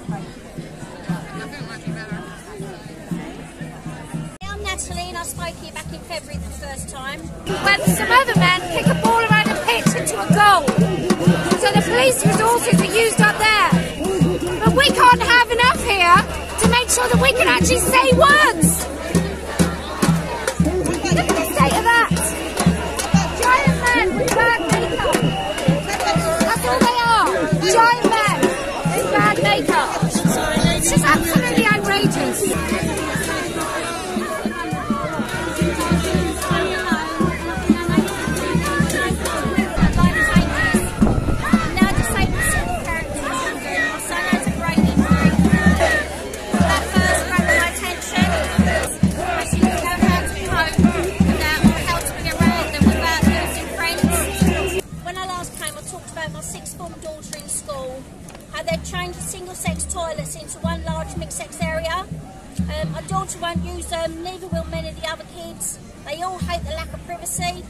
I'm Natalie and I spoke here back in February for the first time. When some other men kick a ball around a pitch into a goal. So the police resources are used up there. But we can't have enough here to make sure that we can actually say words. Look at the state of that. Giant men with bad makeup. That's all they are. Giant men with bad makeup. It's just absolutely outrageous. Change the single-sex toilets into one large mixed-sex area. My daughter won't use them, neither will many of the other kids. They all hate the lack of privacy.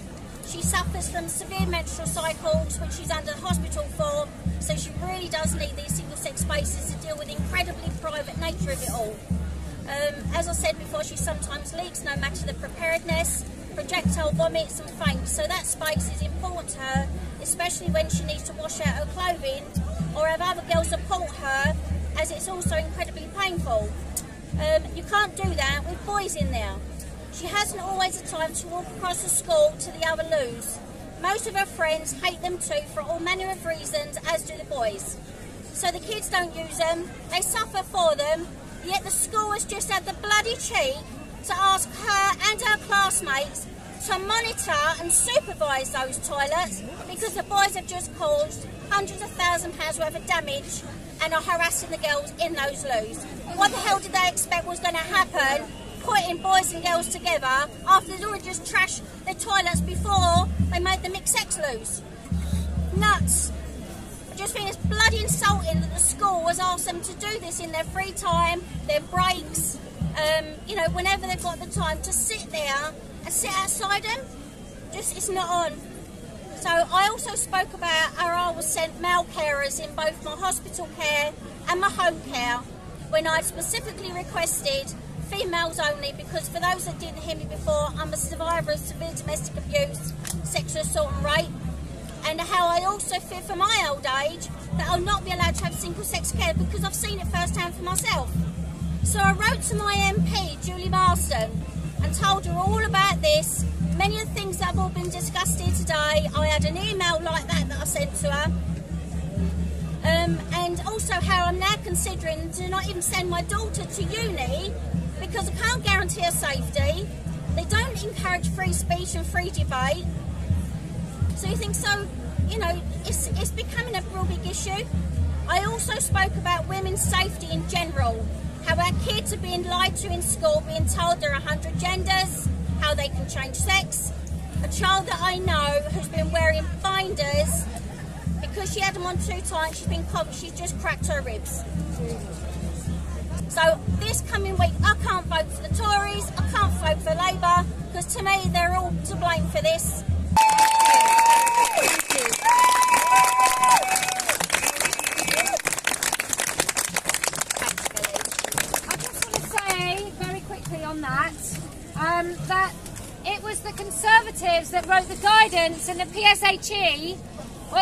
She suffers from severe menstrual cycles, which she's under the hospital for, so she really does need these single-sex spaces to deal with the incredibly private nature of it all. As I said before, she sometimes leaks, no matter the preparedness, projectile vomits and faints, so that space is important to her, especially when she needs to wash out her clothing or have other girls support her, as it's also incredibly painful. You can't do that with boys in there. She hasn't always the time to walk across the school to the other loos. Most of her friends hate them too for all manner of reasons, as do the boys. So the kids don't use them, they suffer for them, yet the school has just had the bloody cheek to ask her and her classmates to monitor and supervise those toilets because the boys have just caused hundreds of £1,000s worth of damage and are harassing the girls in those loos. What the hell did they expect was going to happen, putting boys and girls together after they'd already just trashed their toilets before they made the mixed sex loos? Nuts. I just think it's bloody insulting that the school has asked them to do this in their free time, their breaks, you know, whenever they've got the time to sit there and sit outside them. Just, it's not on. So I also spoke about how I was sent male carers in both my hospital care and my home care when I specifically requested females only, because for those that didn't hear me before, I'm a survivor of severe domestic abuse, sexual assault and rape, and how I also fear for my old age that I'll not be allowed to have single-sex care because I've seen it firsthand for myself. So I wrote to my MP, Julie Marston, and told her all about this. Many of the things that have all been discussed here today, I had an email like that I sent to her. And also how I'm now considering to not even send my daughter to uni because I can't guarantee her safety. They don't encourage free speech and free debate. So you think, so, you know, it's becoming a real big issue. I also spoke about women's safety in general, how our kids are being lied to in school, being told there are 100 genders, how they can change sex. A child that I know who's been wearing binders because she had them on too tight, she's been covered, she's just cracked her ribs. So this coming week, I can't vote for the Tories, I can't vote for Labour, because to me they're all to blame for this. I just want to say very quickly on that, that it was the Conservatives that wrote the guidance in the PSHE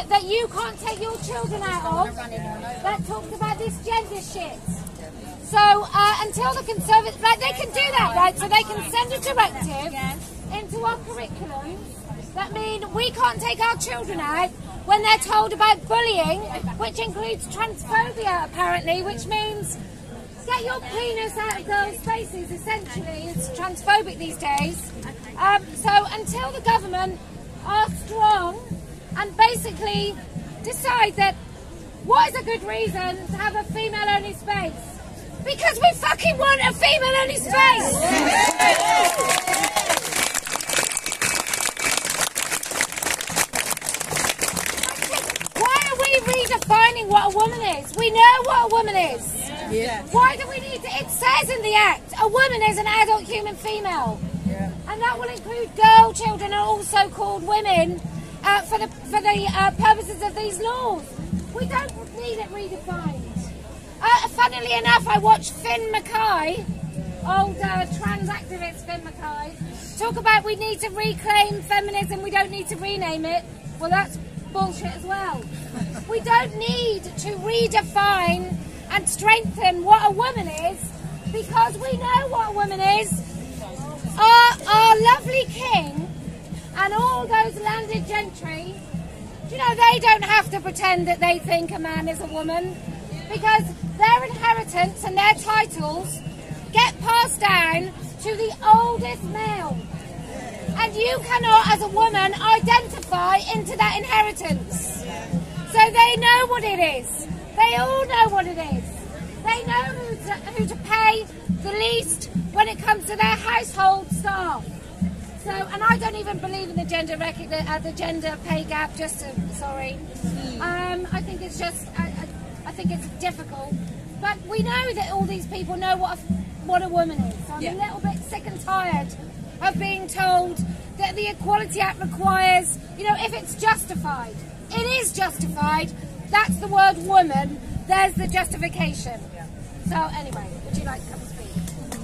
that you can't take your children out of, that talked about this gender shit. So until the Conservatives, like, they can do that, right? So they can send a directive into our curriculum that mean we can't take our children out when they're told about bullying, which includes transphobia apparently, which means get your penis out of girls' faces, essentially. It's transphobic these days. So until the government are strong and basically decide that what is a good reason to have a female-only space? Because we fucking want a female-only space! Why are we redefining what a woman is? We know what a woman is. Yeah. Why do we need to? It says in the Act, a woman is an adult human female. Yeah. And that will include girl children are also called women for the purposes of these laws. We don't need it redefined. Funnily enough, I watched Finn Mackay, old trans activist Finn Mackay, talk about we need to reclaim feminism, we don't need to rename it. Well, that's bullshit as well. We don't need to redefine and strengthen what a woman is, because we know what a woman is. Our lovely king and all those landed gentry, you know, they don't have to pretend that they think a man is a woman, because their inheritance and their titles get passed down to the oldest male. And you cannot, as a woman, identify into that inheritance. So they know what it is. They all know what it is. They know who to pay the least when it comes to their household staff. So, and I don't even believe in the gender pay gap. Sorry. I think it's just, I think it's difficult. But we know that all these people know what a woman is. So I'm a little bit sick and tired of being told that the Equality Act requires, you know, if it's justified, it is justified. That's the word woman. There's the justification. So anyway, would you like to come and speak?